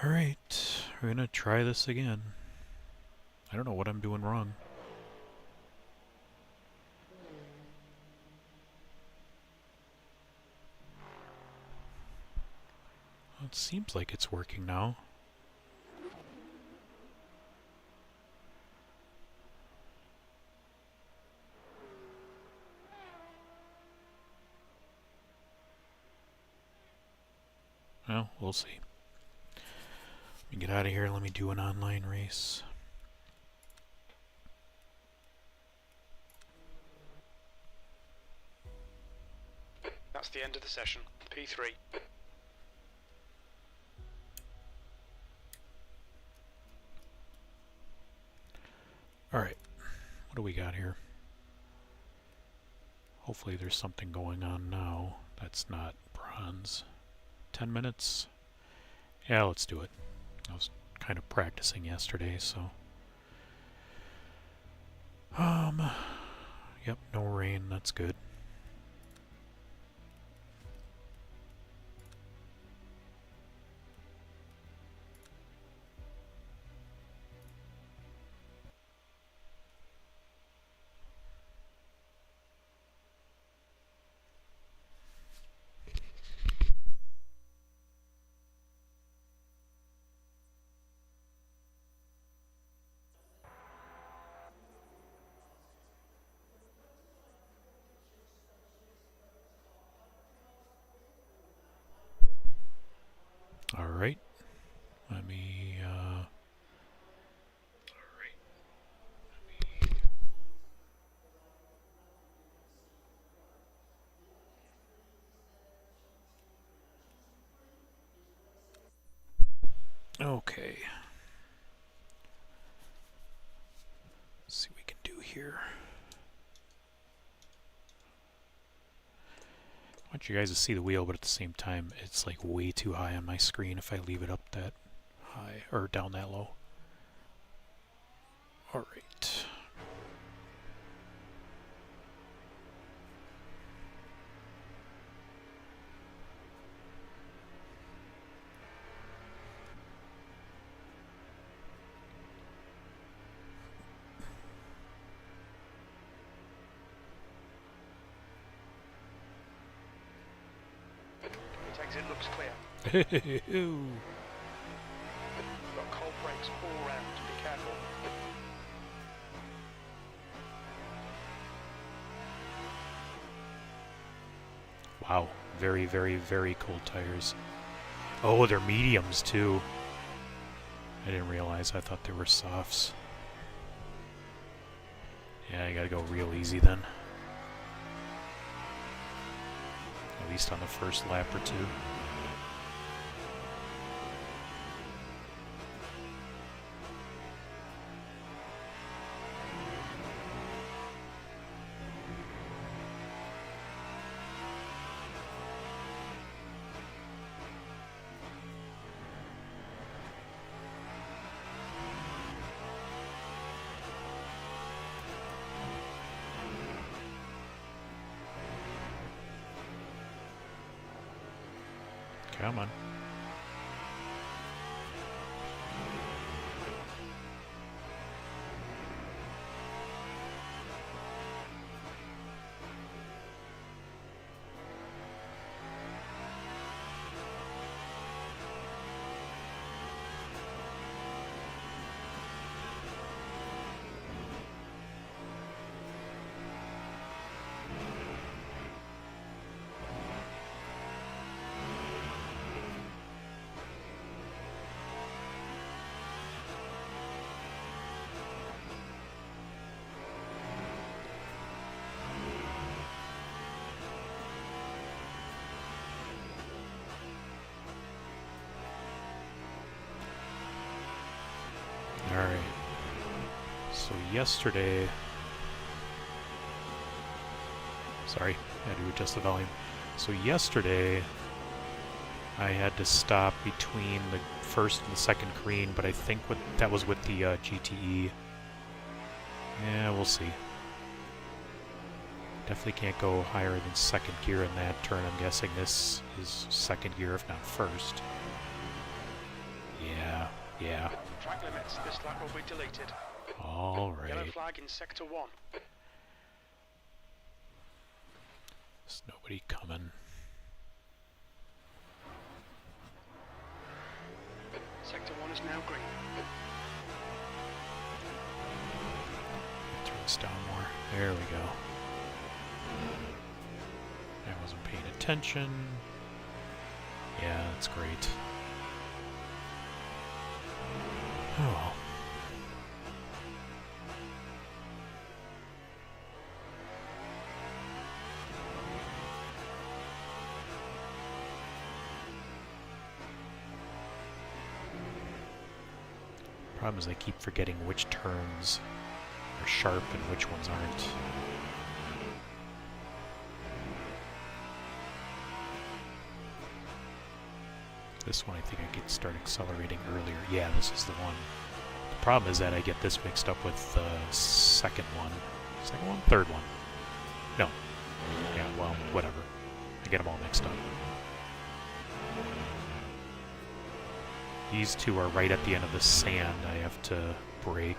Alright, we're gonna try this again. I don't know what I'm doing wrong. Well, it seems like it's working now. Well, we'll see. Let me get out of here. Let me do an online race. That's the end of the session. P3. Alright, what do we got here? Hopefully there's something going on now. That's not bronze. 10 minutes? Yeah, let's do it. I was kind of practicing yesterday, so... Yep, no rain, that's good. Alright, let me, okay. Let's see what we can do here. I want you guys to see the wheel, but at the same time, it's like way too high on my screen if I leave it up that high, or down that low. Alright. Exit looks clear. Ooh. We've got cold brakes all around. Be careful. Wow, very, very, very cold tires. Oh, they're mediums too. I didn't realize. I thought they were softs. Yeah, I gotta go real easy then. At least on the first lap or two. Come on. Alright. So yesterday... Sorry, I had to adjust the volume. So yesterday, I had to stop between the first and the second green, but I think that was with the GTE. Yeah, we'll see. Definitely can't go higher than second gear in that turn. I'm guessing this is second gear, if not first. Yeah. Track limits. This lap will be deleted. All Yellow right. flag in sector 1. There's nobody coming. Sector 1 is now green. Turn this down more. There we go. I wasn't paying attention. Yeah, that's great. Oh well. Problem is I keep forgetting which turns are sharp and which ones aren't. This one I think I could start accelerating earlier. Yeah, this is the one. The problem is that I get this mixed up with the second one. Second one? Third one. No. Yeah, well, whatever. I get them all mixed up. These two are right at the end of the sand I have to brake.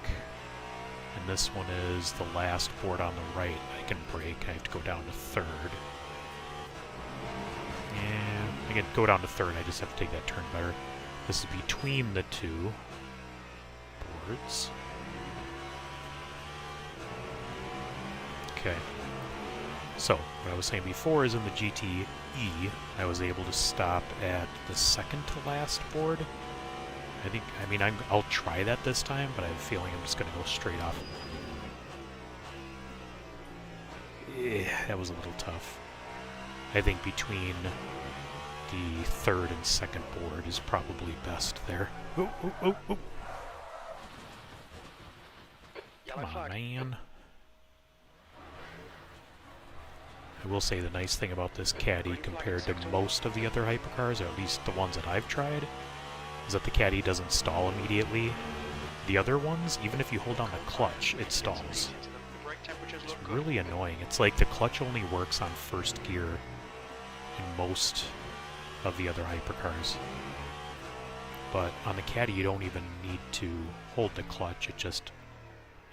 And this one is the last board on the right. I can brake. I have to go down to third. And I can go down to third. I just have to take that turn better. This is between the two boards. Okay. So, what I was saying before is in the GTE, I was able to stop at the second to last board. I'll try that this time, but I have a feeling I'm just going to go straight off. That was a little tough. I think between the third and second board is probably best there. Oh. Come on, man. I will say the nice thing about this Caddy compared to most of the other hypercars, or at least the ones that I've tried, is that the Caddy doesn't stall immediately. The other ones, even if you hold on the clutch, it stalls. It's really annoying. It's like the clutch only works on first gear in most of the other hypercars. But on the Caddy, you don't even need to hold the clutch. It just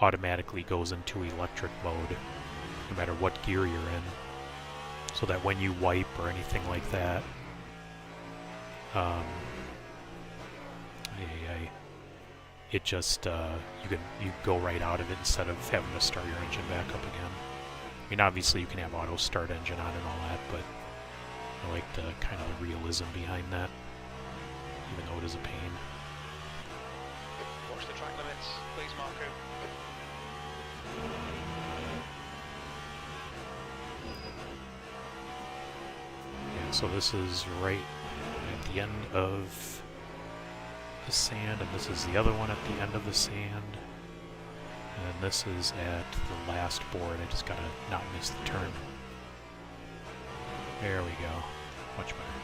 automatically goes into electric mode, no matter what gear you're in. So that when you wipe or anything like that, it just you go right out of it instead of having to start your engine back up again. I mean, obviously you can have auto start engine on and all that, but I like the kind of the realism behind that, even though it is a pain. Watch the track limits, please, Marco. Yeah, so this is right at the end of the sand, and this is the other one at the end of the sand, and then this is at the last board. I just gotta not miss the turn. There we go. Much better.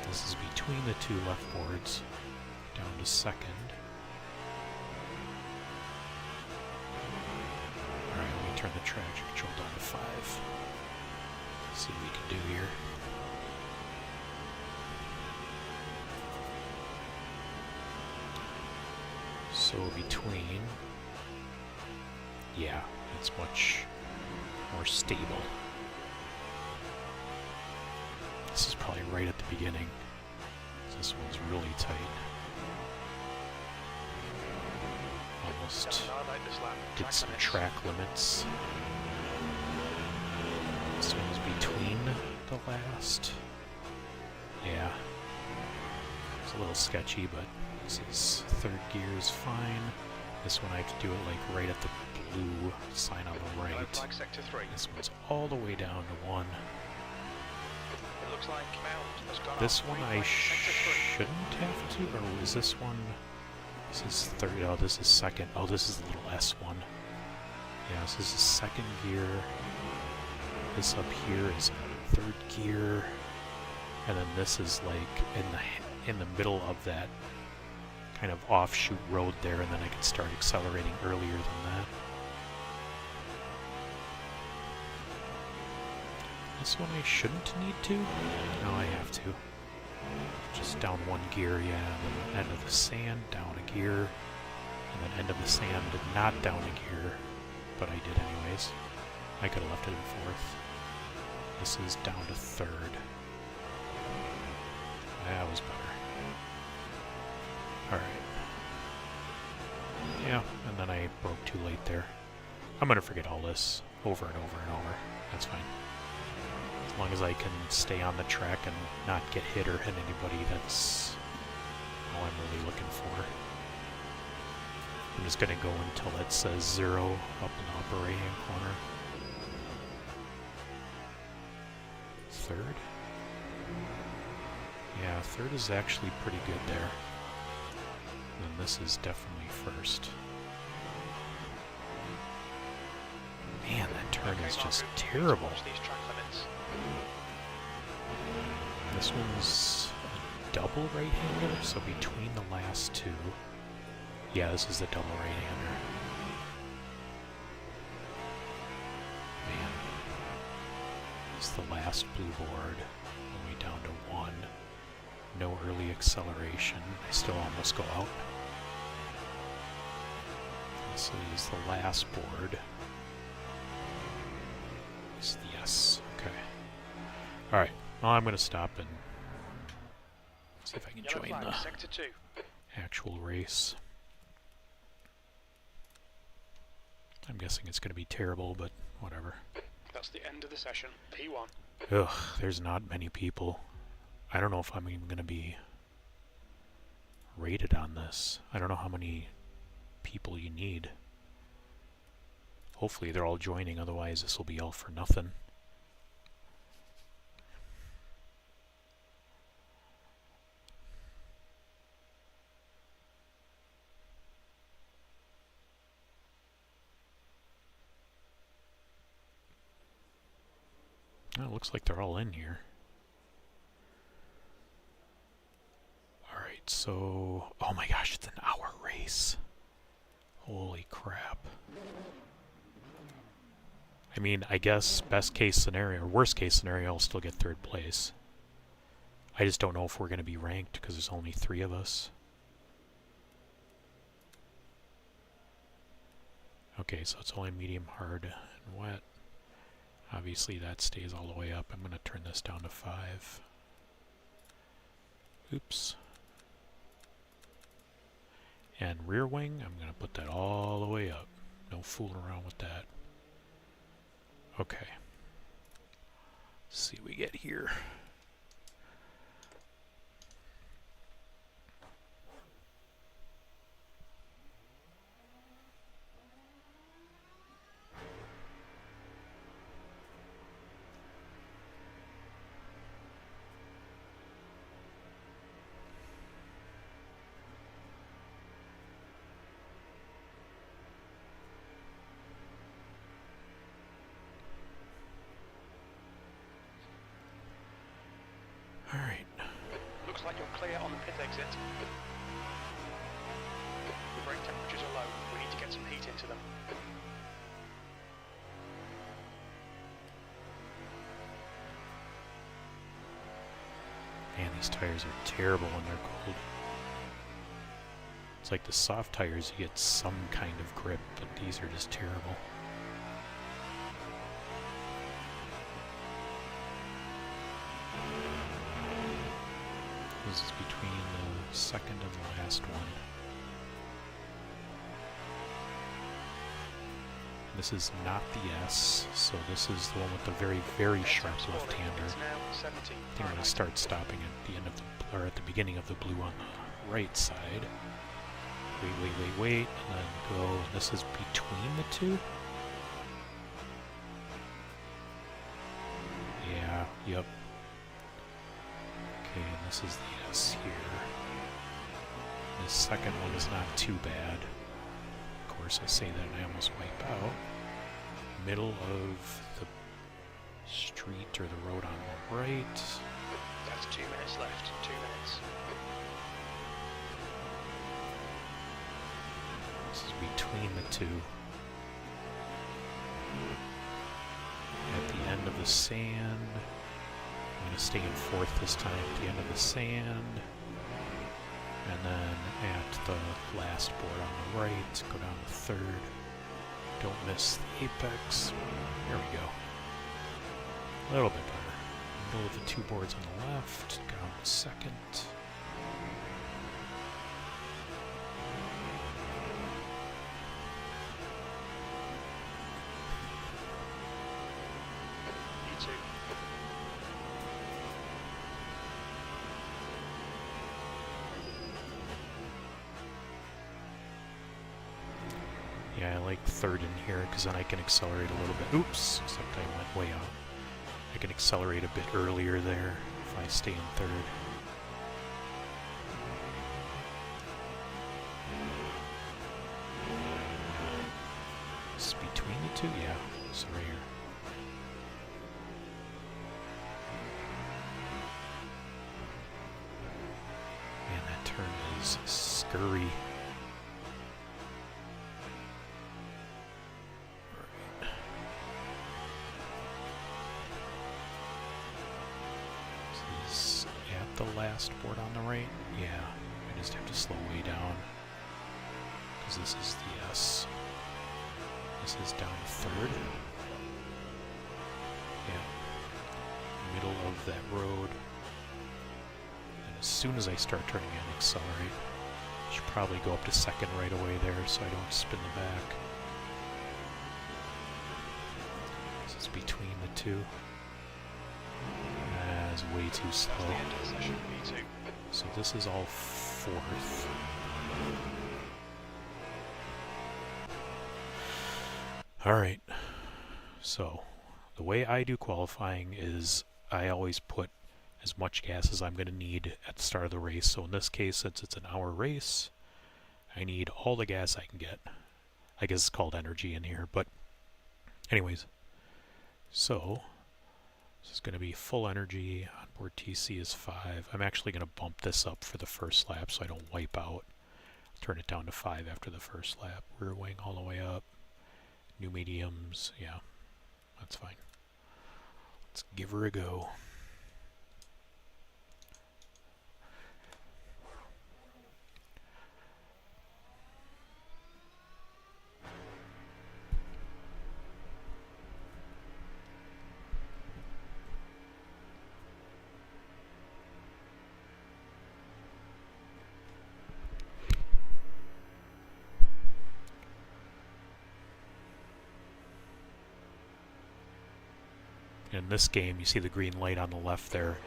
This is between the two left boards, down to second. Alright, let me turn the traction control down to 5. Let's see what we can do here. So between, yeah, it's much more stable. This is probably right at the beginning. This one's really tight. Almost did some track limits. This one's between the last. Yeah, it's a little sketchy, but this is third gear is fine. This one I have to do it like right at the blue sign on the right. This one's all the way down to 1. This one I shouldn't have to, or is this one? This is third. Oh, this is second. Oh, this is the little S one. Yeah, so this is second gear. This up here is third gear, and then this is like in the middle of that kind of offshoot road there, and then I can start accelerating earlier than that. This one I shouldn't need to. No, I have to. Just Just down one gear, yeah, and then end of the sand, down a gear, and then end of the sand, not down a gear, but I did anyways. I could have left it in fourth. This is down to third. That was better. Alright. Yeah, and then I broke too late there. I'm gonna forget all this over and over and over. That's fine. As long as I can stay on the track and not get hit or hit anybody, that's all I'm really looking for. I'm just gonna go until it says 0 up in the upper right hand corner. Third? Yeah, third is actually pretty good there. And this is definitely first. Man, that turn is just terrible. This one's a double right-hander, so between the last two. Yeah, this is the double right-hander. Man. It's the last blue board, all the way down to 1. No early acceleration. I still almost go out. This is the last board. Yes. Okay. Alright. Well, I'm going to stop and see if I can join the Sector 2. actual race. I'm guessing it's going to be terrible, but whatever. That's the end of the session. P1. Ugh, there's not many people. I don't know if I'm even going to be rated on this. I don't know how many people you need. Hopefully they're all joining, otherwise this will be all for nothing. Oh, it looks like they're all in here. Alright, so... Oh my gosh, it's an hour race. Holy crap. I mean, I guess best case scenario, or worst case scenario, I'll still get third place. I just don't know if we're going to be ranked because there's only 3 of us. Okay, so it's only medium, hard, and wet. Obviously that stays all the way up. I'm going to turn this down to 5. Oops. And rear wing, I'm going to put that all the way up. No fooling around with that. Okay. Let's see what we get here. Alright. Looks like you're clear on the pit exit. The brake temperatures are low. We need to get some heat into them. Man, these tires are terrible when they're cold. It's like the soft tires, you get some kind of grip, but these are just terrible. This is between the second and the last one. This is not the S, so this is the one with the very, very sharp left-hander. I think I'm going to start stopping at the end of the, or at the beginning of the blue on the right side. Wait, and then go. This is between the two? Yeah, yep. Okay, and this is the S here. This second one is not too bad. Of course, I say that and I almost wipe out. Middle of the street or the road on the right. That's 2 minutes left. 2 minutes. This is between the two. At the end of the sand. I'm going to stay in fourth this time at the end of the sand. And then at the last board on the right, go down to third. Don't miss the apex. There we go. A little bit better. Middle of the two boards on the left, go down to second. E2. Yeah, I like third in here because then I can accelerate a little bit. Oops, except I went way out. I can accelerate a bit earlier there if I stay in third. It's between the two? Yeah, it's right here. Man, that turn is scurry. The last board on the right? Yeah, I just have to slow way down because this is the S. This is down to third. Yeah, middle of that road. And as soon as I start turning in, accelerate. I should probably go up to second right away there so I don't spin the back. This is between the two. Is way too slow. So this is all fourth. Alright, so the way I do qualifying is I always put as much gas as I'm going to need at the start of the race. So in this case, since it's an hour race, I need all the gas I can get. I guess it's called energy in here, but anyways. So this is going to be full energy. Onboard TC is 5. I'm actually going to bump this up for the first lap so I don't wipe out. Turn it down to 5 after the first lap. Rear wing all the way up. New mediums. Yeah, that's fine. Let's give her a go. In this game, you see the green light on the left there.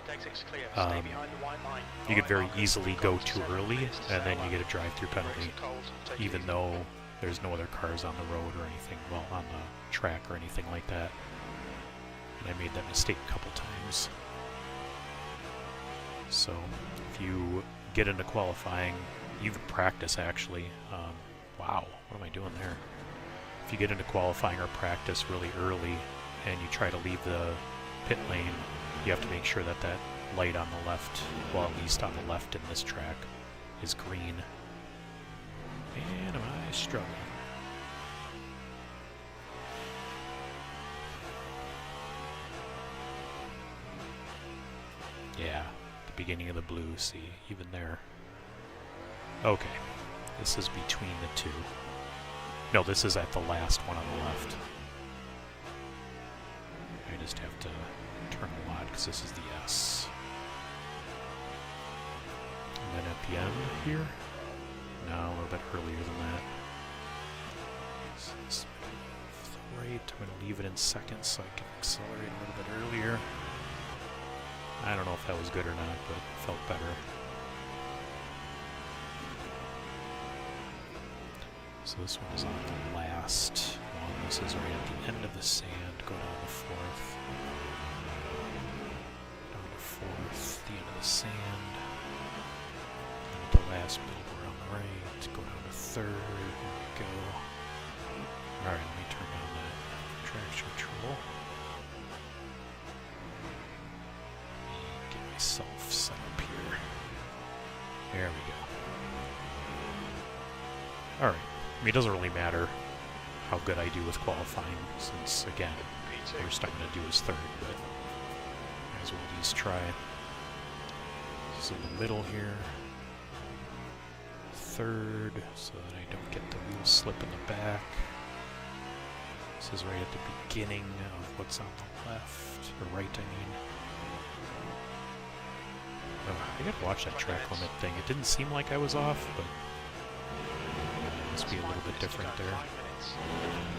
You could very easily go too early, and then you get a drive-through penalty, even though there's no other cars on the road or anything, well, on the track or anything like that. And I made that mistake a couple times. So, if you get into qualifying, even practice actually, wow, what am I doing there? If you get into qualifying or practice really early, and you try to leave the pit lane, you have to make sure that that light on the left, well, at least on the left in this track, is green. And am I struggling? Yeah, the beginning of the blue, see, even there. Okay, this is between the two. No, this is at the last one on the left. I just have to turn a lot because this is the S. And then at the end here, no, a little bit earlier than that. So this right, I'm going to leave it in second so I can accelerate a little bit earlier. I don't know if that was good or not, but it felt better. So this one is on the last one. This is right at the end of the sand. Go down to fourth. Down to fourth, the end of the sand. And at the last billboard on the right. Go down to third. There we go. Alright, let me turn down that traction control. Get myself set up here. There we go. Alright. I mean, it doesn't really matter how good I do with qualifying, since, again, worst I'm going to do is third, but might as well at least try. This is in the middle here. third so that I don't get the wheel slip in the back. This is right at the beginning of what's on the left, or right, I mean. Oh, I gotta watch that track limit thing. It didn't seem like I was off, but it must be a little bit different there.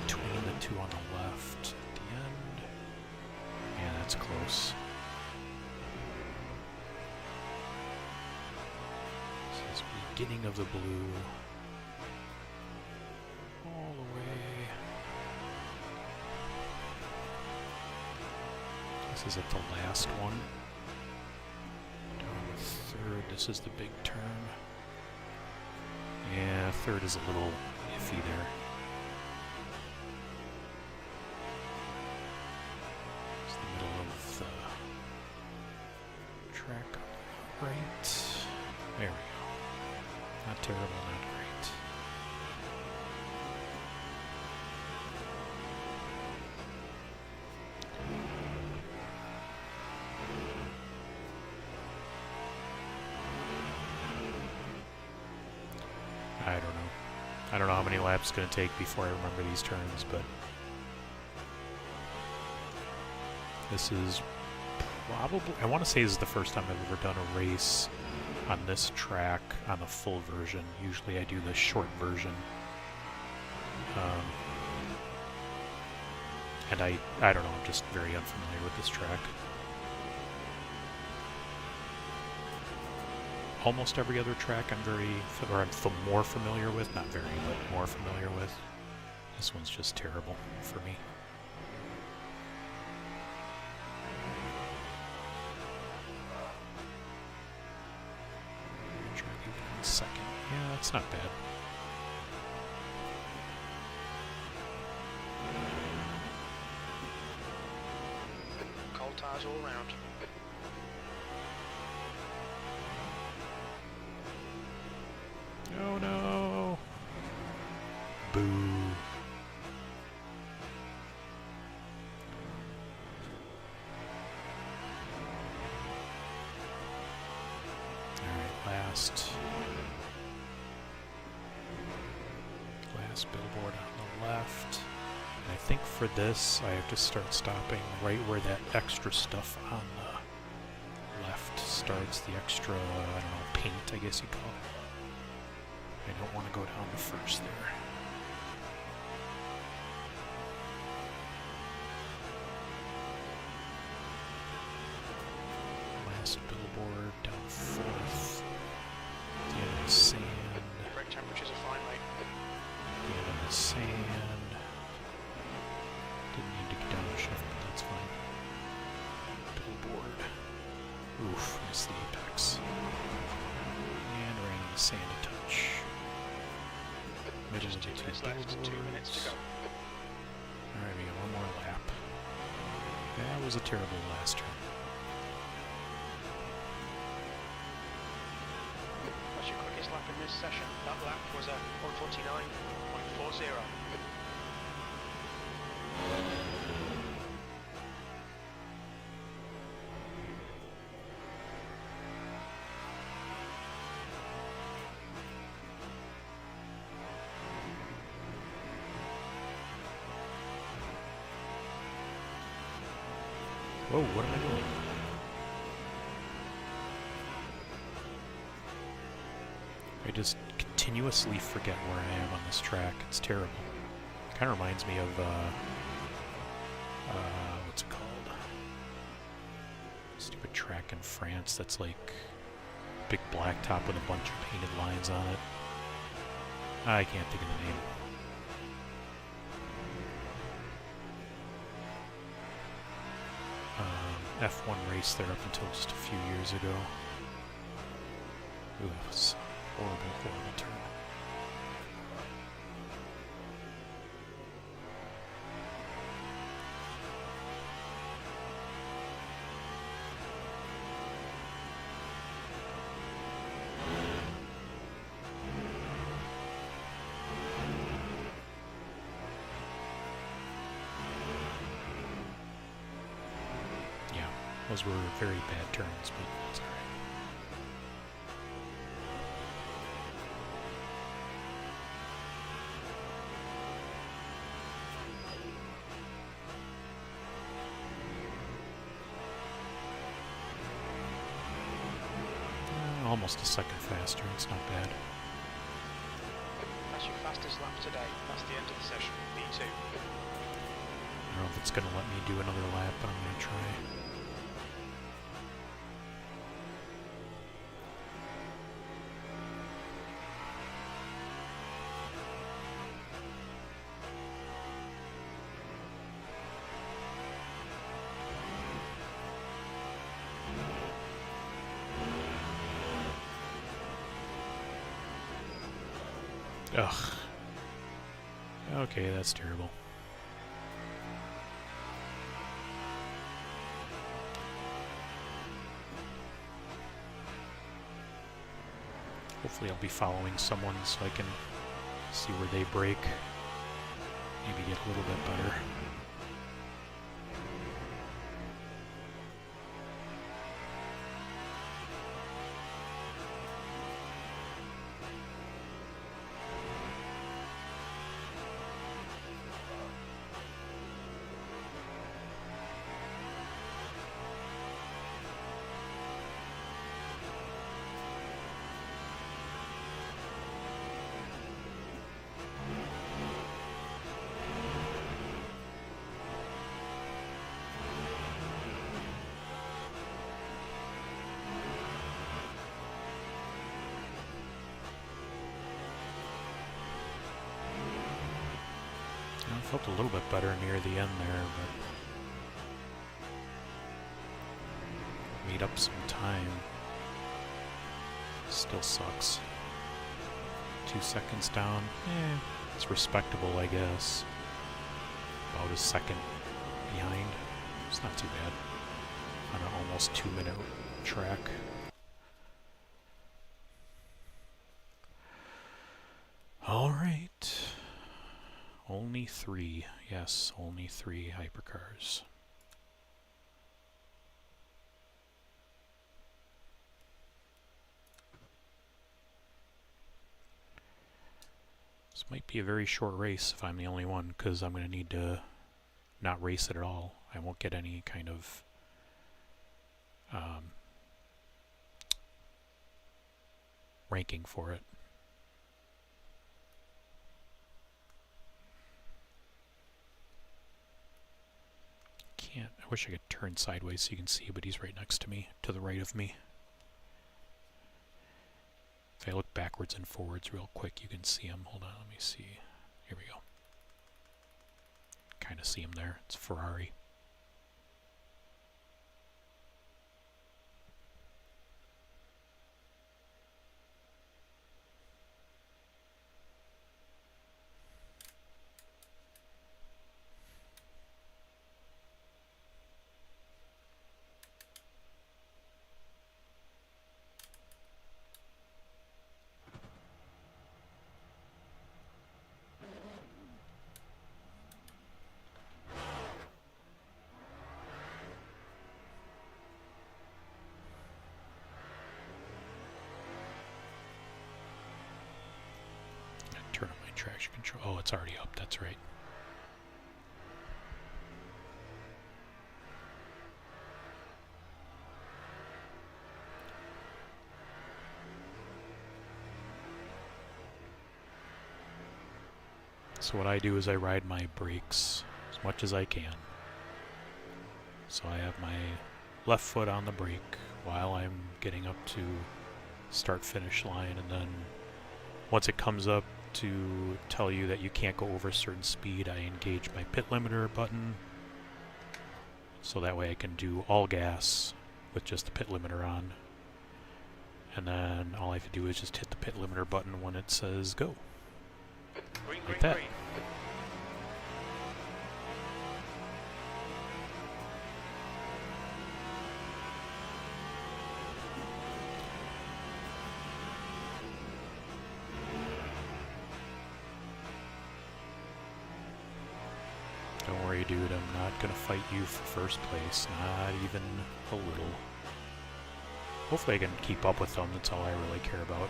Between the two on the left at the end. Yeah, that's close. This is beginning of the blue. All the way. This is at the last one. Down the third. This is the big turn. Yeah, third is a little iffy there. It's the middle of the track on the right. There we go. Not terrible, not great. I don't know. I don't know how many laps it's going to take before I remember these turns, but this is probably, I want to say this is the first time I've ever done a race on this track on the full version. Usually I do the short version. And I don't know, I'm just very unfamiliar with this track. Almost every other track I'm more familiar with. Not very, but more familiar with. This one's just terrible for me. Try to leave it in second. Yeah, that's not bad. Cold tires all round. Oh no! Boo! Alright, last billboard on the left. And I think for this, I have to start stopping right where that extra stuff on the left starts. The extra, I don't know, paint, I guess you call it. I don't want to go down to first there. Last billboard down fourth. The end of the sand. Brake temperatures are fine, mate. The end of the sand. Didn't need to get downshift, but that's fine. Billboard. Oof, missed the apex. And ran in the sand a touch. Just 2 minutes left, 2 minutes to go. Alright, we got one more lap. That was a terrible last turn. That's your quickest lap in this session. That lap was a 1:49.40. Whoa, what am I doing? I just continuously forget where I am on this track. It's terrible. Kind of reminds me of, what's it called? Stupid track in France that's like big blacktop with a bunch of painted lines on it. I can't think of the name. F1 race there up until just a few years ago. Ooh, that was a horrible, horrible turn. Those were very bad turns, but that's alright. almost a second faster. It's not bad. That's your fastest lap today. That's the end of the session. P2. I don't know if it's going to let me do another lap, but I'm going to try. Ugh. Okay, that's terrible. Hopefully I'll be following someone so I can see where they break. Maybe get a little bit better. I felt a little bit better near the end there, but made up some time. Still sucks. 2 seconds down. It's respectable, I guess. About a second behind. It's not too bad on an almost 2-minute track. All right. Only 3. Yes, only 3 hypercars. This might be a very short race if I'm the only one, because I'm going to need to not race it at all. I won't get any kind of ranking for it. I wish I could turn sideways so you can see, but he's right next to me, to the right of me. If I look backwards and forwards real quick, you can see him. Hold on, let me see. Here we go. Kind of see him there. It's Ferrari. Turn on my traction control. Oh, it's already up. That's right. So what I do is I ride my brakes as much as I can. So I have my left foot on the brake while I'm getting up to start-finish line, and then once it comes up to tell you that you can't go over a certain speed, I engage my pit limiter button, so that way I can do all gas with just the pit limiter on. And then all I have to do is just hit the pit limiter button when it says go. Green, Like green, that. green. Don't worry, dude, I'm not gonna fight you for first place, not even a little. Hopefully I can keep up with them, that's all I really care about.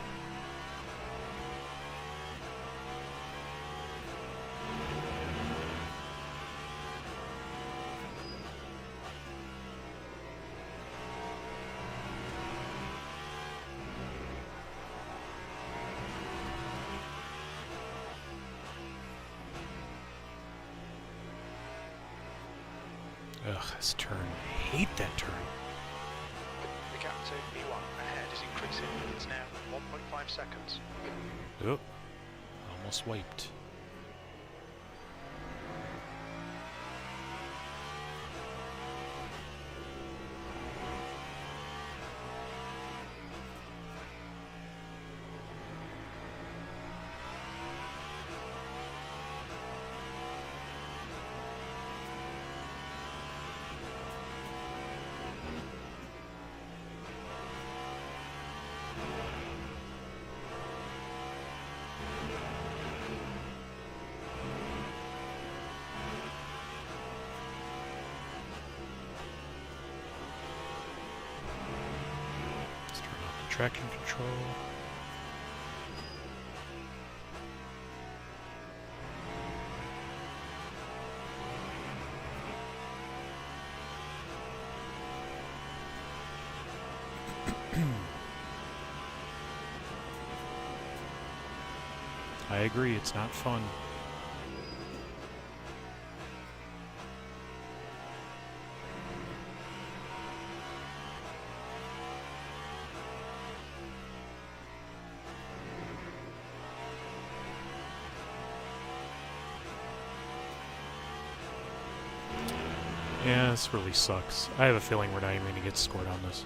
Ugh, this turn. I hate that turn. The gap to B1 ahead is increasing. It's now 1.5 seconds. Oh, almost wiped. Traction control. I agree, it's not fun. Yeah, this really sucks. I have a feeling we're not even going to get scored on this.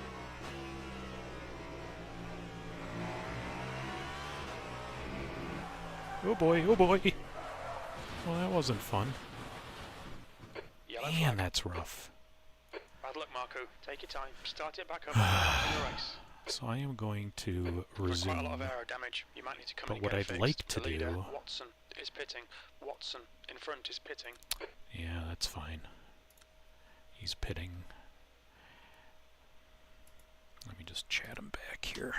Oh boy, oh boy! Well, that wasn't fun. Yellow Man, flag. that's rough. Bad luck, Marco. Take your time. Start it back up in the race. So I am going to Got quite a resume. lot of aero damage. You might need to come But and what get it I'd fixed. like to The leader, do- Watson, is pitting. Watson in front is pitting. Yeah, that's fine. He's pitting. Let me just chat him back here.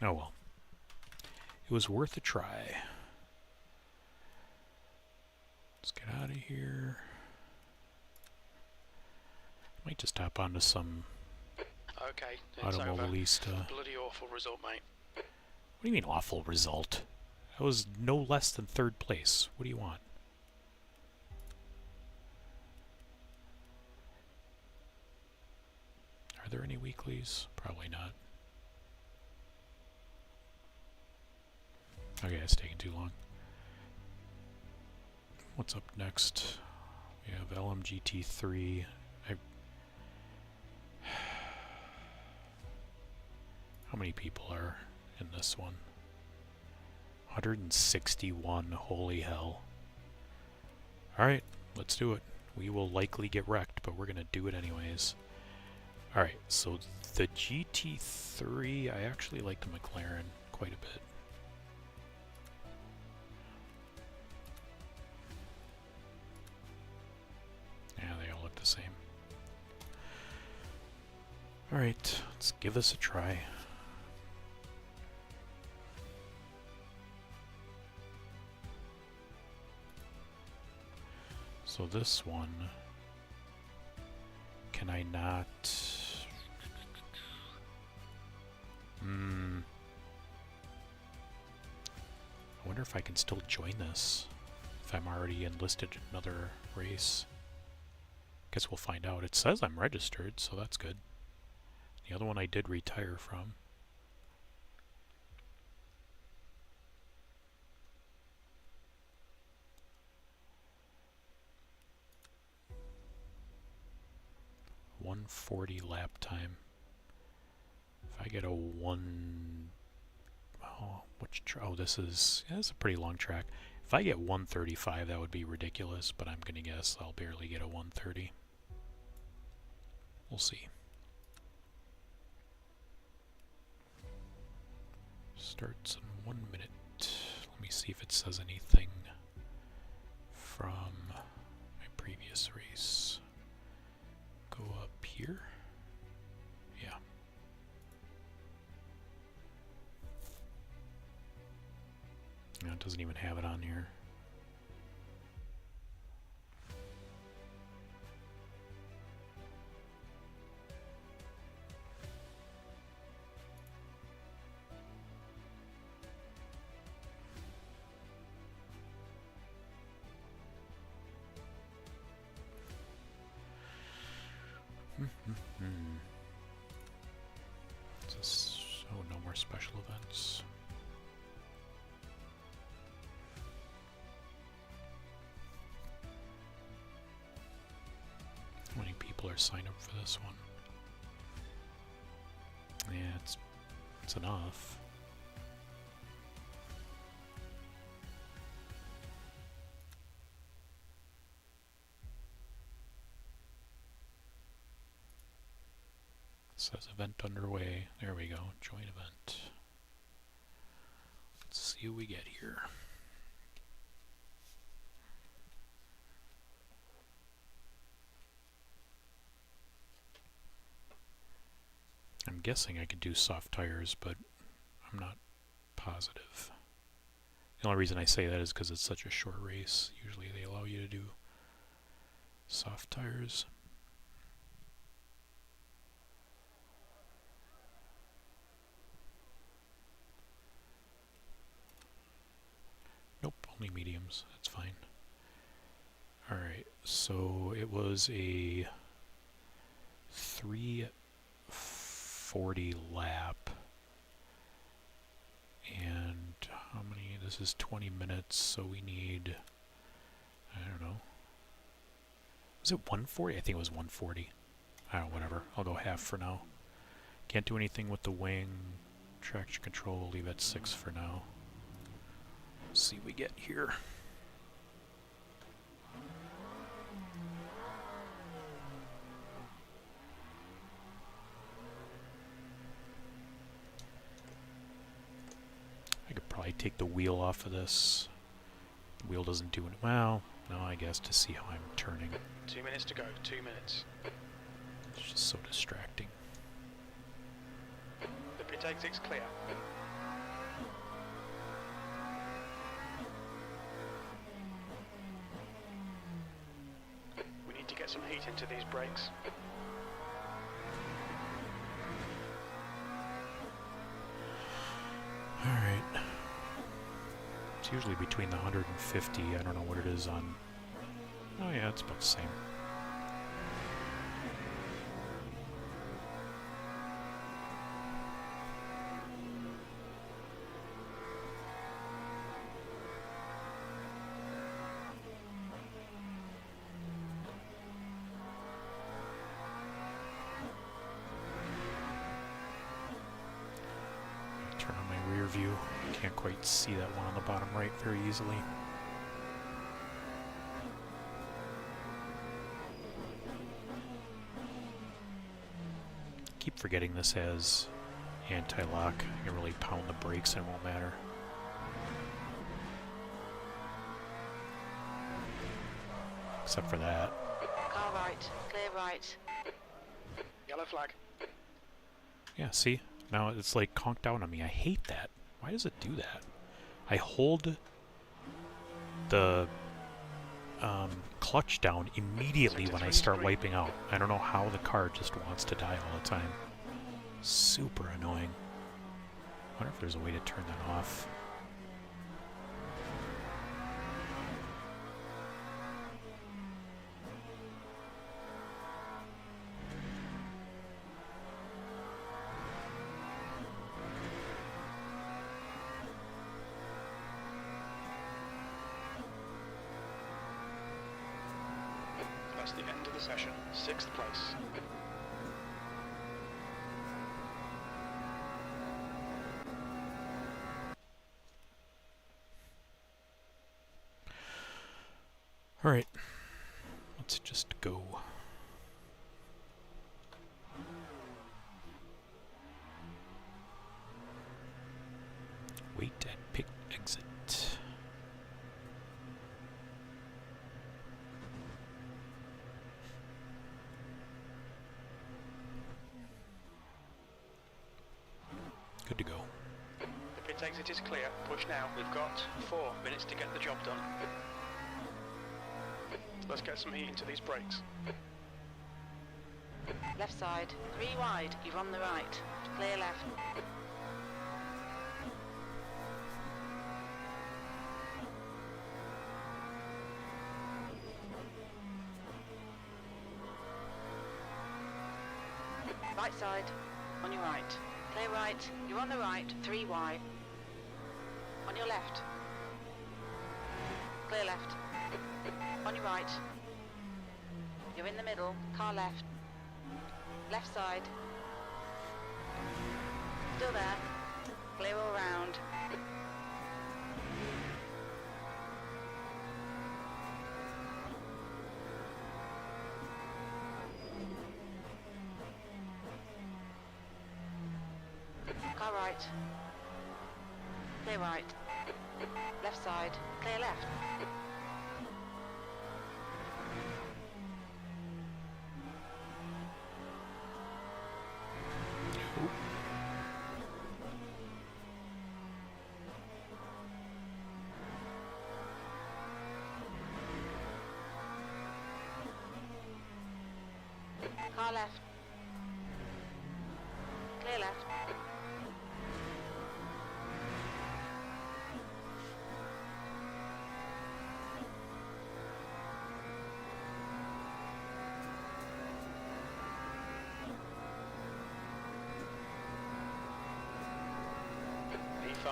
Oh well. It was worth a try. Let's get out of here. Might just hop onto some Okay, it's over. Automobilista. Bloody awful result, mate. What do you mean awful result? I was no less than third place. What do you want? Are there any weeklies? Probably not. Okay, it's taking too long. What's up next? We have LMGT3. How many people are in this one? 161. Holy hell. Alright, let's do it. We will likely get wrecked, but we're going to do it anyways. Alright, so the GT3, I actually like the McLaren quite a bit. Yeah, they all look the same. Alright, let's give this a try. So this one, can I not... I wonder if I can still join this, if I'm already enlisted in another race. Guess we'll find out. It says I'm registered, so that's good. The other one I did retire from. .140 lap time. If I get a this is, yeah, this is a pretty long track. If I get 135, that would be ridiculous, but I'm gonna guess I'll barely get a 130. We'll see. Starts in 1 minute. Let me see if it says anything from my previous race. Go up here. Yeah. doesn't even have it on here. So no more special events. How many people are signed up for this one? Yeah, it's enough. It says event underway. There we go. Join event. Let's see what we get here. I'm guessing I could do soft tires, but I'm not positive. The only reason I say that is because it's such a short race. Usually they allow you to do soft tires. Nope, only mediums. That's fine. Alright, so it was a 3:40 lap. And how many? This is 20 minutes, so we need, I don't know. Was it 140? I think it was 140. I don't know, whatever. I'll go half for now. Can't do anything with the wing. Traction control, leave at 6 for now. Let's see what we get here. I could probably take the wheel off of this. The wheel doesn't do it. Well, no, I guess to see how I'm turning. 2 minutes to go, 2 minutes. It's just so distracting. The pit exit's clear. We need to get some heat into these brakes. Alright. It's usually between the 150. I don't know what it is on... Oh yeah, it's about the same. Turn on my rear view. Can't quite see that one on the bottom right very easily. Keep forgetting this has anti-lock. I can really pound the brakes and it won't matter. Except for that. Car right, clear right. Yellow flag. Yeah, see? Now it's like conked out on me. I hate that. Why does it do that? I hold the clutch down immediately when I start wiping out. I don't know how the car just wants to die all the time. Super annoying. I wonder if there's a way to turn that off. That's the end of the session. 6th place. Alright. Let's just go. Wait at pit exit. Good to go. The pit Front exit is clear. Push now. We've got 4 minutes to get the job done. Let's get some heat into these brakes. Left side. 3 wide. You're on the right. Clear left. Right side. On your right. Clear right. You're on the right. 3 wide. On your left. Clear left. On your right. You're in the middle. Car left. Left side. Still there. Clear all round. Car right. Clear right. Left side. Clear left. Car left. Clear left. E5.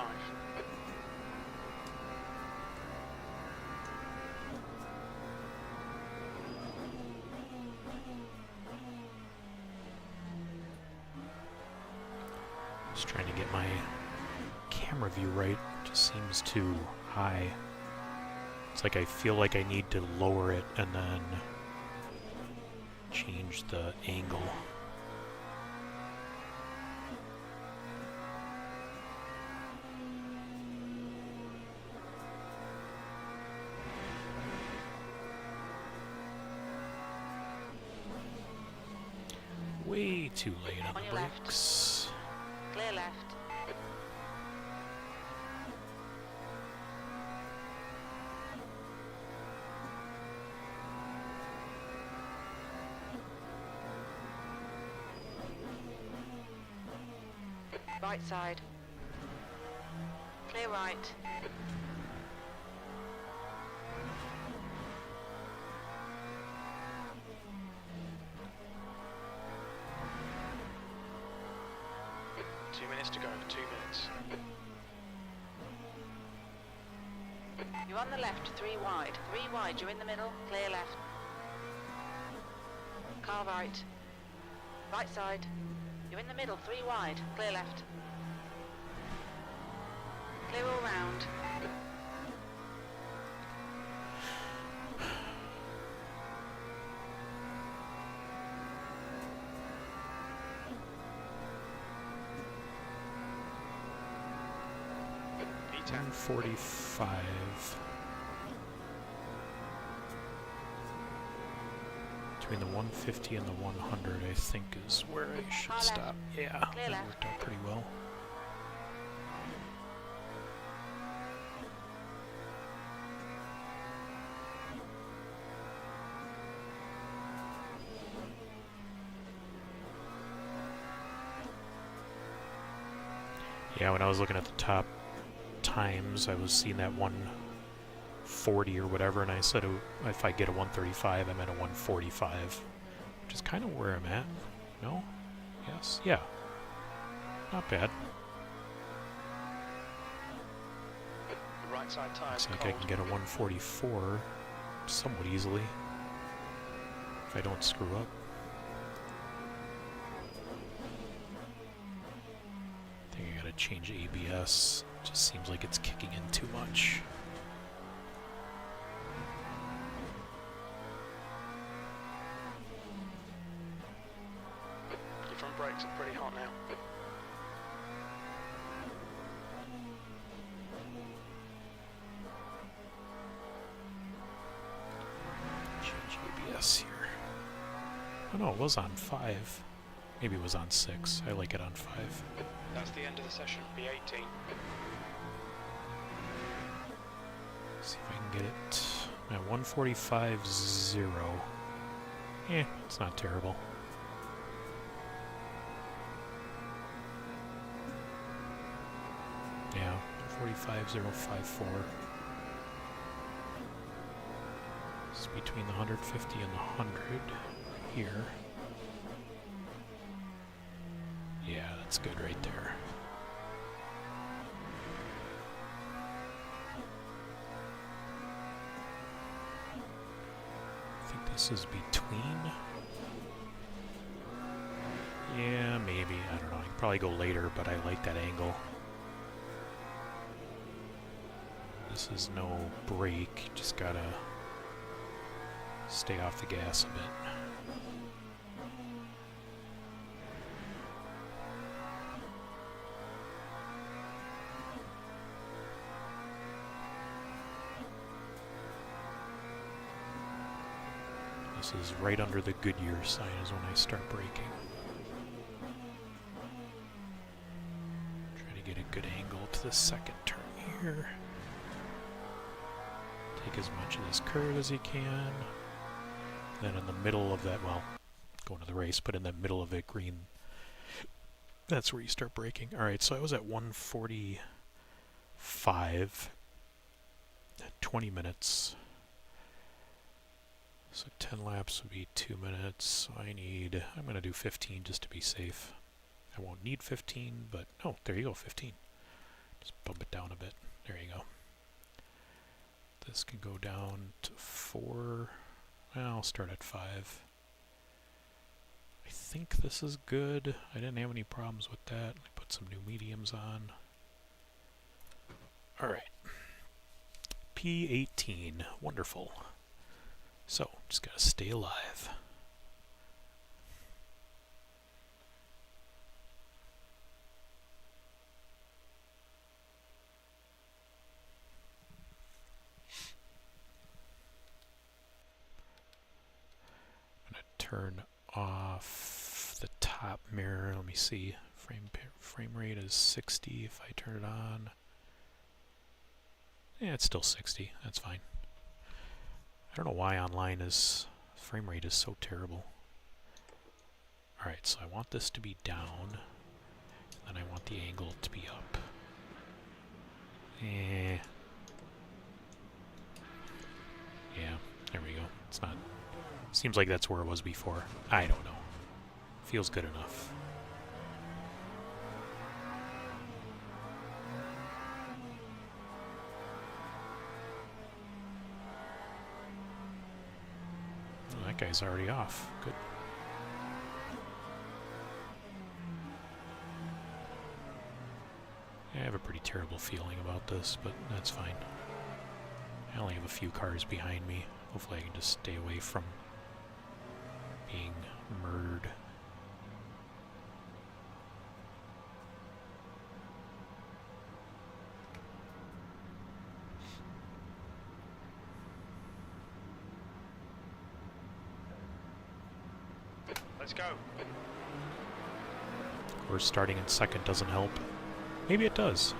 Just trying to get my camera view right. Just seems too high. It's like I feel like I need to lower it and then change the angle. Way too late on On the your left. brakes. Clear left. Right side. Clear right. Two minutes to go. 2 minutes. You're on the left, 3 wide. 3 wide, you're in the middle, clear left. Car right. Right side. You're in the middle, 3 wide, clear left. Clear all round. E10. 145. Between the 150 and the 100, I think, is where I should Car left. stop. Yeah, Clear that left. worked out pretty well. Yeah, when I was looking at the top times, I was seeing that 140 or whatever, and I said if I get a 135, I'm at a 145, which is kind of where I'm at. No? Yes? Yeah. Not bad. The right side tyres Looks like cold. I can get a 144 somewhat easily if I don't screw up. I think I gotta change ABS. Just seems like it's kicking in too much. Your front brakes are pretty hot now. Change ABS here. Oh no, it was on 5. Maybe it was on 6. I like it on 5. That's the end of the session, B18. See if I can get it at 145.0. It's not terrible. Yeah, 145.054. It's between the 150 and the 100 here. Yeah, that's good right there. I think this is between. Yeah, maybe. I don't know. I can probably go later, but I like that angle. This is no brake. Just gotta stay off the gas a bit. This is right under the Goodyear sign is when I start braking. Try to get a good angle to the second turn here. Take as much of this curve as you can. Then in the middle of that, well, going to the race, but in the middle of the green, that's where you start braking. Alright, so I was at 145 at 20 minutes. So 10 laps would be 2 minutes. So I'm going to do 15 just to be safe. I won't need 15, but, oh, there you go, 15. Just bump it down a bit. There you go. This can go down to 4. Well, I'll start at 5. I think this is good. I didn't have any problems with that. I put some new mediums on. Alright. P18. Wonderful. So, just gotta stay alive. I'm gonna turn off the top mirror. Let me see. Frame rate is 60 if I turn it on. Yeah, it's still 60. That's fine. I don't know why online frame rate is so terrible. Alright, so I want this to be down, and I want the angle to be up. Yeah, there we go. It's not... Seems like that's where it was before. I don't know. Feels good enough. That guy's already off. Good. I have a pretty terrible feeling about this, but that's fine. I only have a few cars behind me. Hopefully I can just stay away from being murdered. Let's go. Of course, starting in second doesn't help. Maybe it does.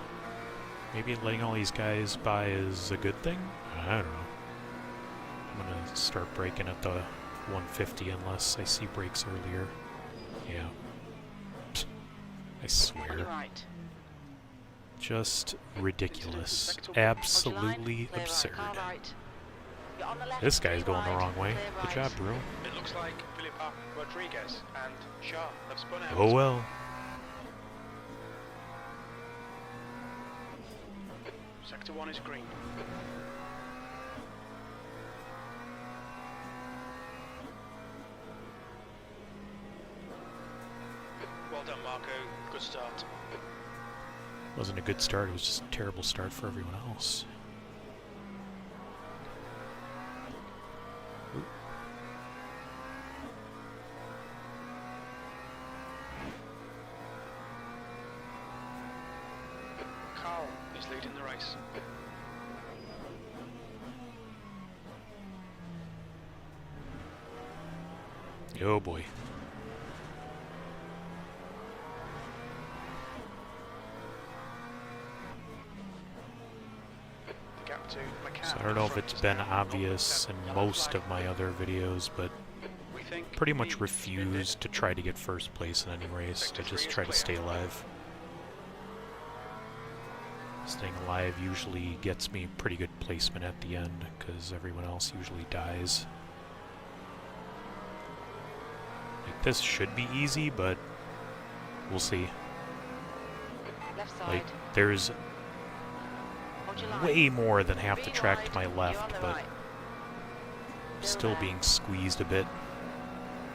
Maybe letting all these guys by is a good thing? I don't know. I'm gonna start braking at the 150 unless I see brakes earlier. Yeah. Psst. I swear. Right. Just ridiculous. Absolutely absurd. This guy's going the wrong way. Good job, bro. It looks like Filipa, Rodriguez and Shah have spun out. Oh well. Sector 1 is green. Well done, Marco. Good start. Wasn't a good start, it was just a terrible start for everyone else. Ooh. Carl is leading the race. Oh boy. don't know if it's been obvious in most of my other videos, but We think pretty much B refuse to try to get first place in any race. I just try to stay alive. Staying alive usually gets me pretty good placement at the end, because everyone else usually dies. Like, this should be easy, but we'll see. Left side. Like, there's Hold your line. way more than half the 3 track wide, to my you're on left, the but right. still there. being squeezed a bit.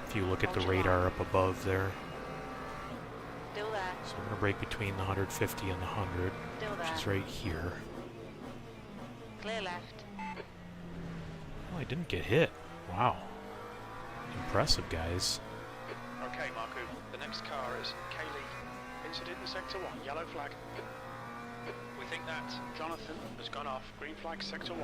If you look at the Hold your radar line. up above there. Still there. So I'm going to break between the 150 and the 100, Still which there. is right here. Clear left. Well, I didn't get hit. Wow. Impressive, guys. Okay, Marku. The next car is Kaylee. Incident in Sector 1. Yellow flag. We think that Jonathan has gone off. Green flag, Sector 1.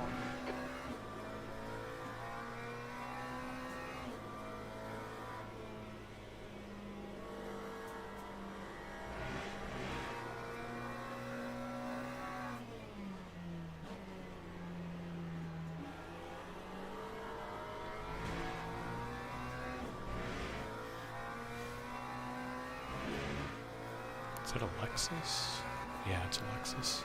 Is it a Lexus? Yeah, it's a Lexus.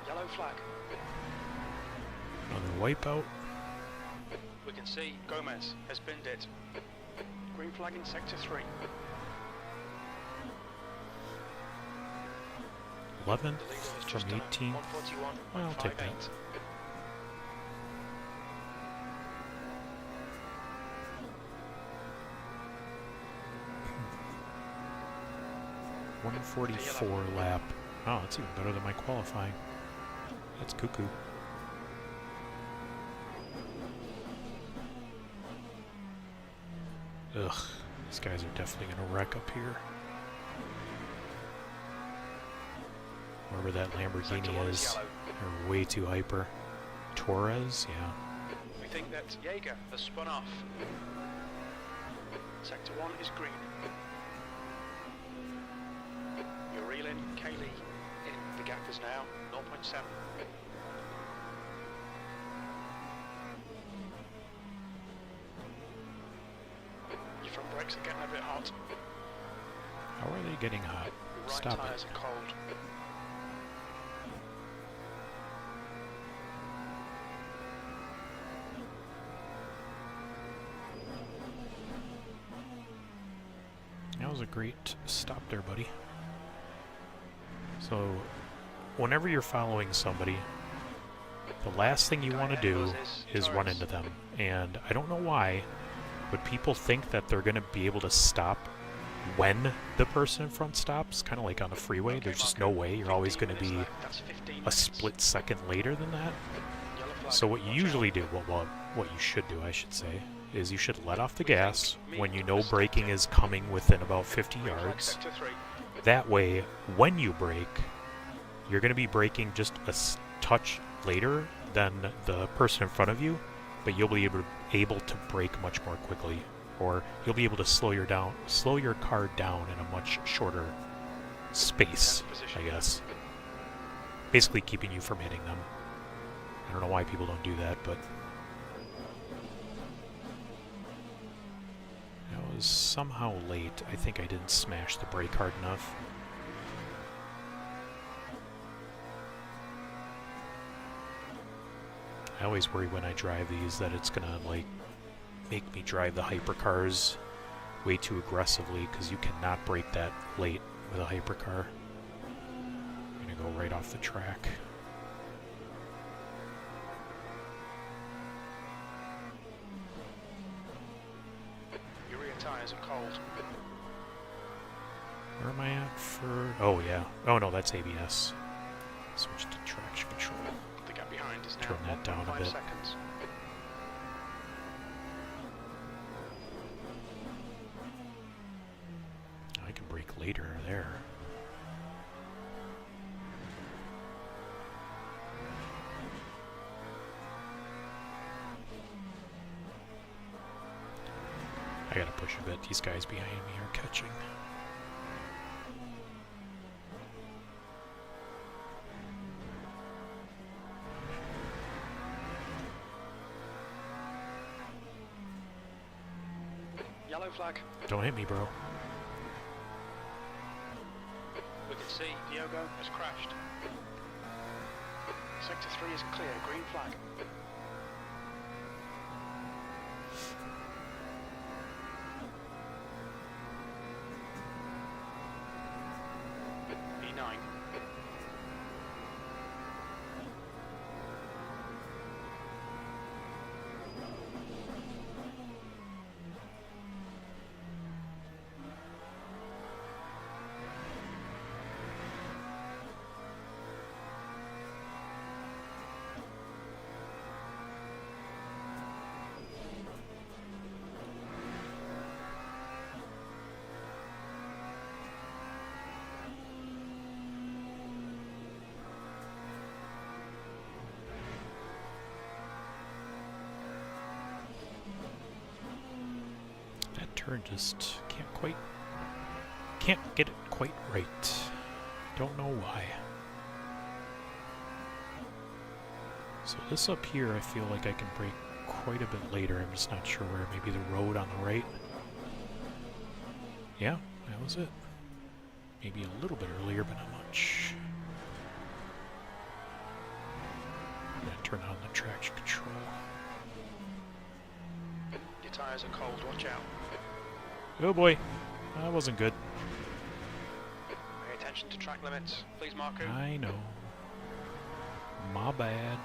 Yellow flag. Another wipeout. We can see Gomez has binned it. Green flag in Sector 3. 11th The leader has from just done 18th. 141. Well, I'll take that. .144 lap. Oh, that's even better than my qualifying. That's cuckoo. Ugh, these guys are definitely gonna wreck up here. Wherever that Sector 1 Lamborghini is is, yellow. they're way too hyper. Torres, yeah. We think that Jaeger has spun off. Sector 1 is green. Urelin, Kaylee in. The gap is now 0.7. Your front brakes are getting a bit hot. How are they getting hot? Your right Stop tyres it. are cold. That was a great stop there, buddy. So, whenever you're following somebody, the last thing you want to do is run into them. And I don't know why, but people think that they're going to be able to stop when the person in front stops, kind of like on a freeway. There's just no way. You're always going to be a split second later than that. So what you usually do, well, what you should do, I should say, is you should let off the gas when you know braking is coming within about 50 yards. Sector 3. That way, when you brake, you're going to be braking just a touch later than the person in front of you, but you'll be able to brake much more quickly, or you'll be able to slow your car down in a much shorter space, I guess. Basically keeping you from hitting them. I don't know why people don't do that, but I was somehow late. I think I didn't smash the brake hard enough. I always worry when I drive these that it's gonna like make me drive the hypercars way too aggressively, because you cannot brake that late with a hypercar. I'm gonna go right off the track. Your rear tyres are cold. Where am I at for... Oh, yeah. Oh, no, that's ABS. Switch to traction control. The gap behind is now Turn that down a 1.5 bit. seconds. there. I gotta push a bit. These guys behind me are catching. Yellow flag. Don't hit me, bro. We can see Diogo has crashed. Sector 3 is clear. Green flag. E9. That turn just can't get it quite right. Don't know why. So this up here, I feel like I can brake quite a bit later. I'm just not sure where. Maybe the road on the right. Yeah, that was it. Maybe a little bit earlier, but not much. I'm gonna turn on the traction control. Your tyres are cold. Watch out. Oh boy, that wasn't good. Pay attention to track limits. Please, Marco. I know. My bad.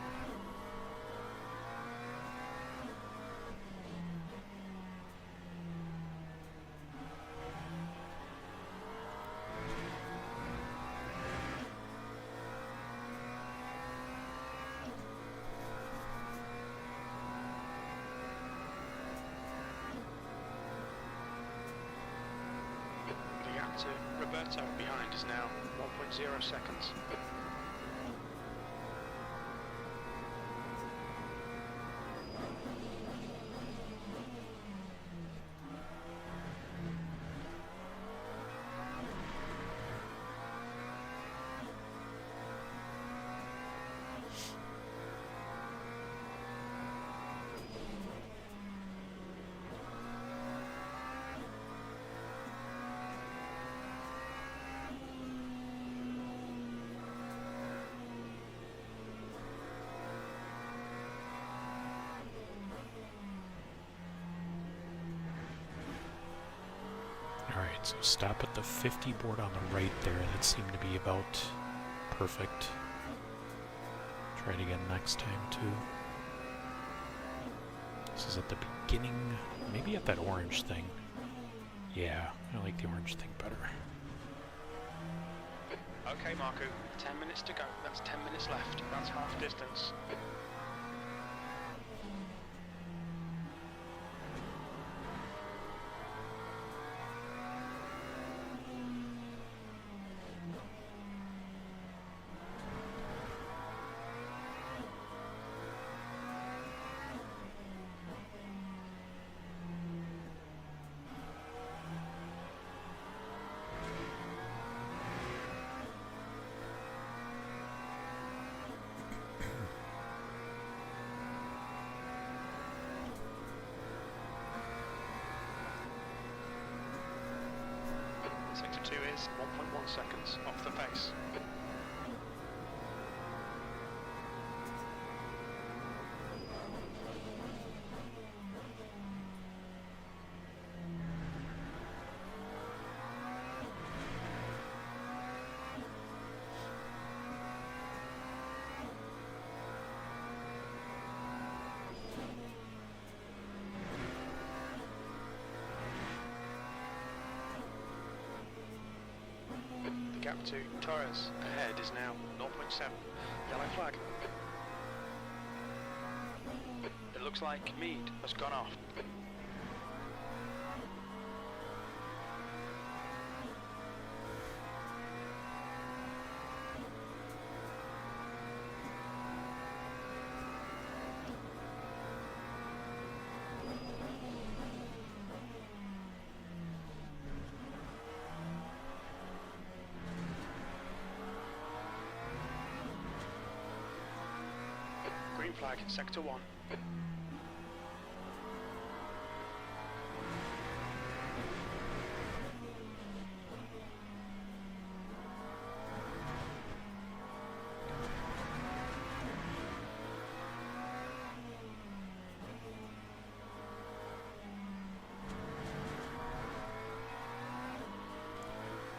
The gap to Roberto behind is now 1.0 seconds. Alright, so stop at the 50 board on the right there. That seemed to be about perfect. Try it again next time too. This is at the beginning, maybe at that orange thing. Yeah, I like the orange thing better. Okay, Marco. 10 minutes to go. That's 10 minutes left. That's half distance. Sector 2 is 1.1 seconds off the pace. The gap to Torres ahead is now 0.7. Yellow flag. It looks like Mead has gone off. flag, sector 1.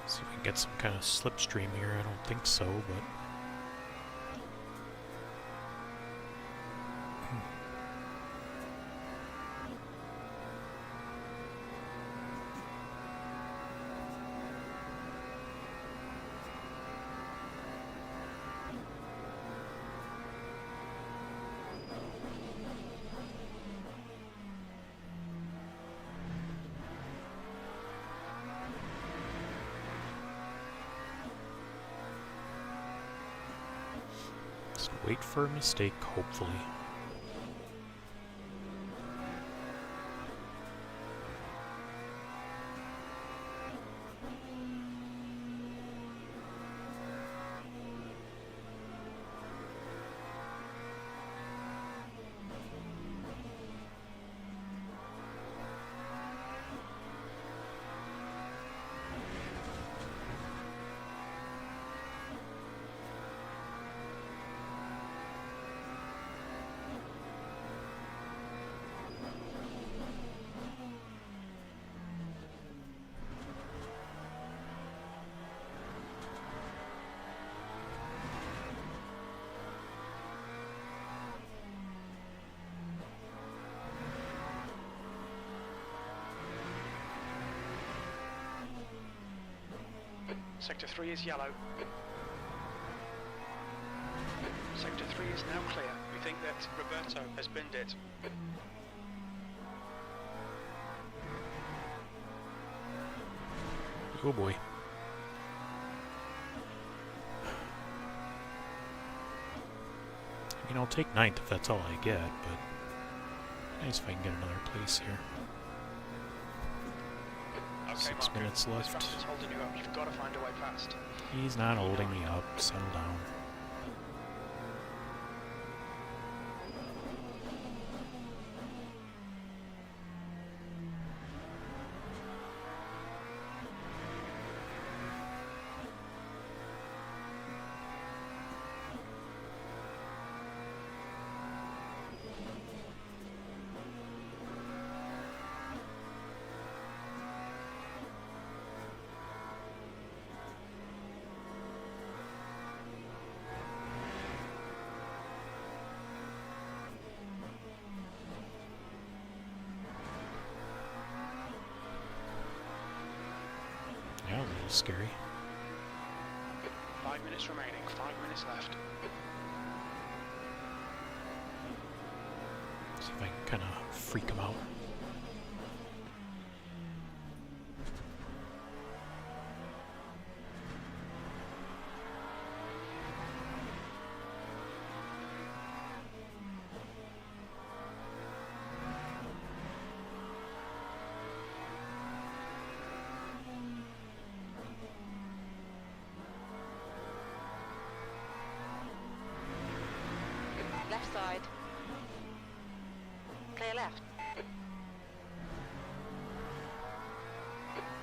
See if we can get some kind of slipstream here. I don't think so, but... Just wait for a mistake, hopefully. Sector 3 is yellow. Sector 3 is now clear. We think that Roberto has binned it. Oh boy. I mean, I'll take 9th if that's all I get, but nice if I can get another place here. Okay, 6 Marco, minutes this left. rapid's holding you up. You've got to find a way past. He's not holding me up. Settle down. Yeah, a little scary. 5 minutes remaining, 5 minutes left. See if I can kind of freak him out. Left side. Clear left.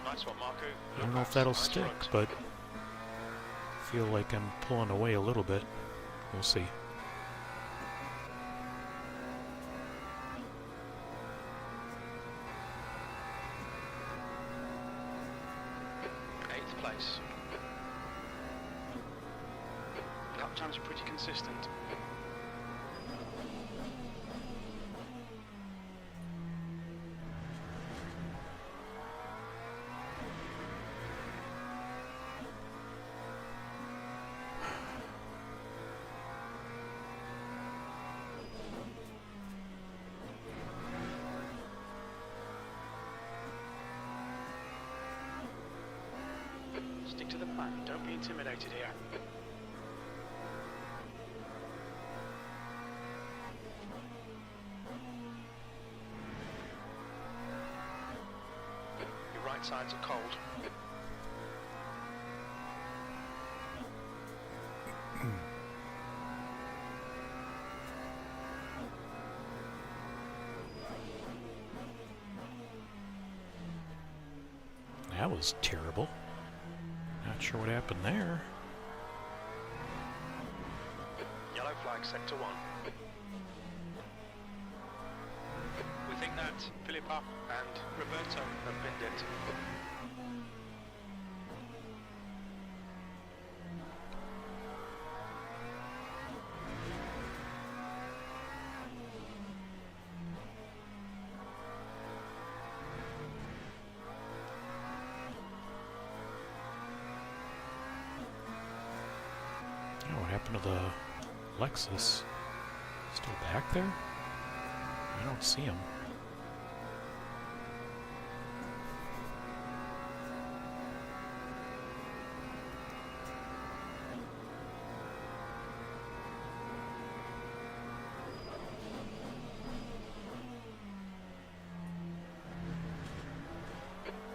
Nice one, Marco. I don't know if that'll stick, but I feel like I'm pulling away a little bit. We'll see. Eighth place. Lap times are pretty consistent. Stick to the plan. Don't be intimidated here. Your right sides are cold. That was terrible. Not sure what happened there. Yellow flag, sector 1. We think that Philippa and Roberto have binned it. Oh, what happened to the Lexus? Still back there? I don't see him.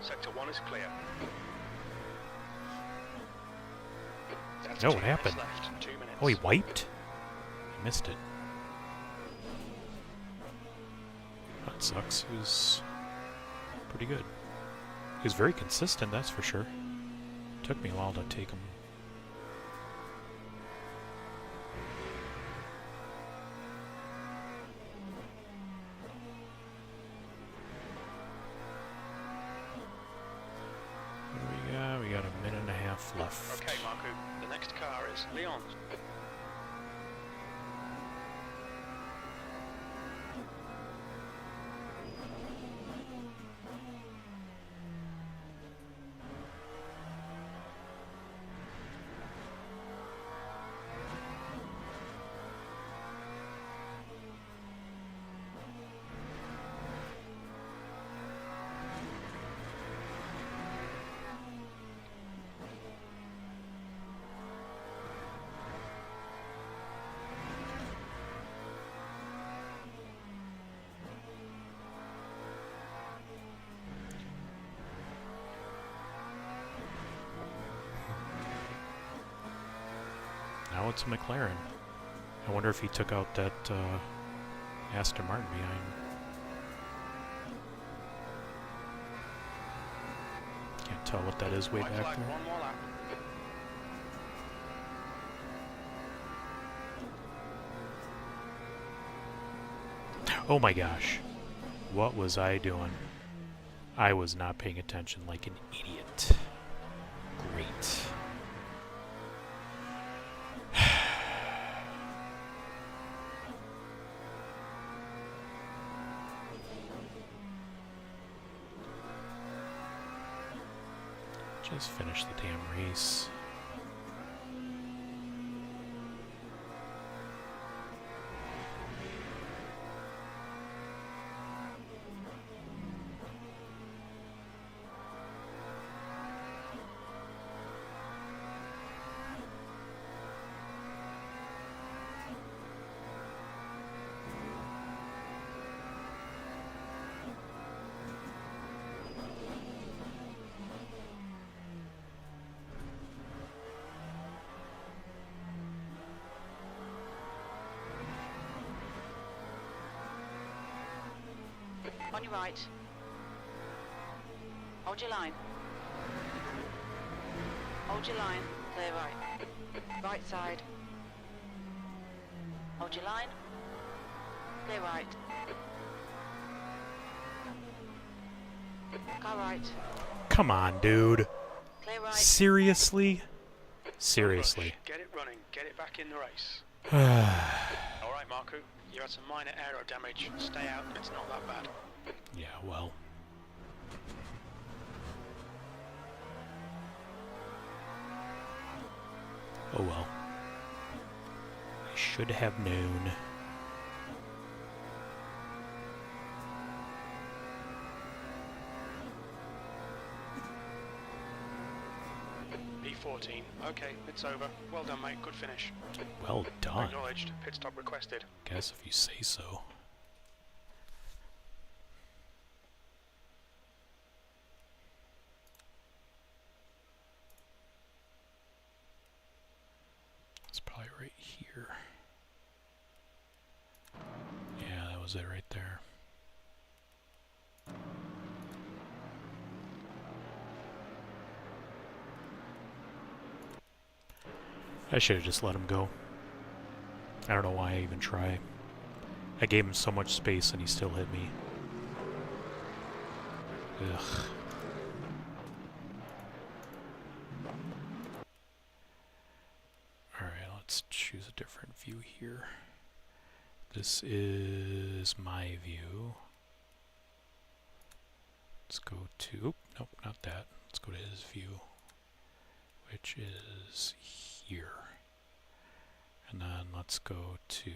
Sector 1 is clear. That's No, 2 what minutes happened? left. 2 minutes. Oh, he wiped? I missed it. That sucks. He was pretty good. He was very consistent, that's for sure. Took me a while to take him. What do we got? We got a minute and a half left. Okay, Marku. The next car is Leon's. Now it's a McLaren. I wonder if he took out that Aston Martin behind. Can't tell what that is way White back flag, there. one more lap. Oh my gosh. What was I doing? I was not paying attention like an idiot. Great. Just finish the damn race. On your right. Hold your line. Hold your line. Clear right. Right side. Hold your line. Clear right. Car right. Come on, dude. Clear right. Seriously? Don't Seriously. rush. Get it running. Get it back in the race. All right, Marku. You had some minor aero damage. Stay out. It's not that bad. Yeah, well. Oh well. I should have known. P14. Okay, it's over. Well done, mate. Good finish. Well done. Acknowledged. Pit stop requested. Guess if you say so. It's probably right here. Yeah, that was it right there. I should have just let him go. I don't know why I even try. I gave him so much space and he still hit me. Ugh. Alright, let's choose a different view here. This is my view. Let's go to... nope, not that. Let's go to his view, which is here. And then let's go to...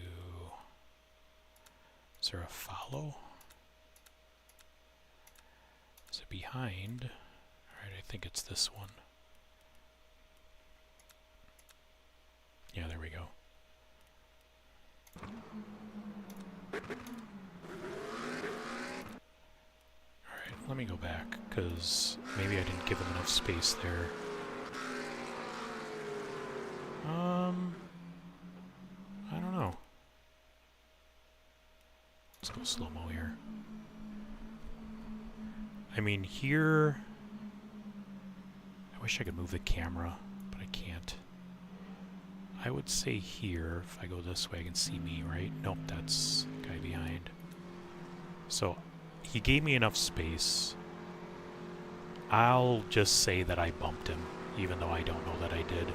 is there a follow? Is it behind? Alright, I think it's this one. Yeah, there we go. Alright, let me go back, because maybe I didn't give him enough space there. I don't know. Let's go slow-mo here. I mean, here... I wish I could move the camera, but I can't. I would say here, if I go this way, I can see me, right? Nope, that's the guy behind. So, he gave me enough space. I'll just say that I bumped him, even though I don't know that I did.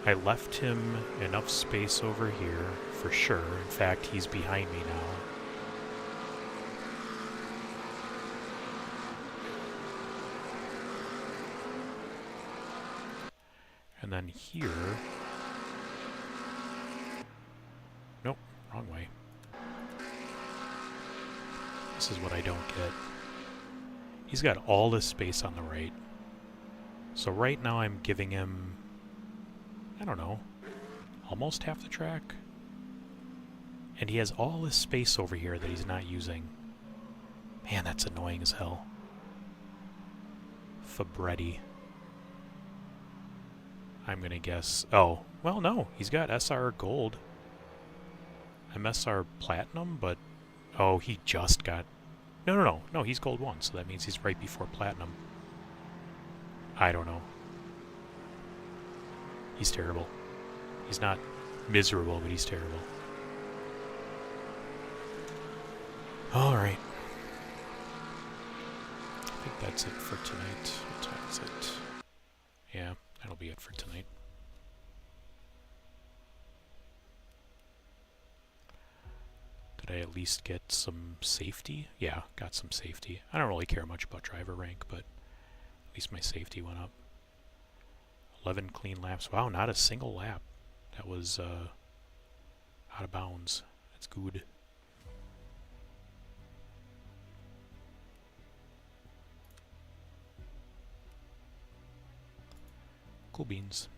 I left him enough space over here, for sure. In fact, he's behind me now. And then here... nope, wrong way. This is what I don't get. He's got all this space on the right. So right now I'm giving him, I don't know, almost half the track. And he has all this space over here that he's not using. Man, that's annoying as hell. Fabretti. I'm gonna guess... oh, well no, he's got SR Gold. I'm SR Platinum, but... oh, he just got... No, he's Gold 1, so that means he's right before Platinum. I don't know. He's terrible. He's not miserable, but he's terrible. Alright. I think that's it for tonight. What time is it? Yeah, that'll be it for tonight. Did I at least get some safety? Yeah, got some safety. I don't really care much about driver rank, but at least my safety went up. 11 clean laps. Wow, not a single lap. That was out of bounds. That's good. Cool beans.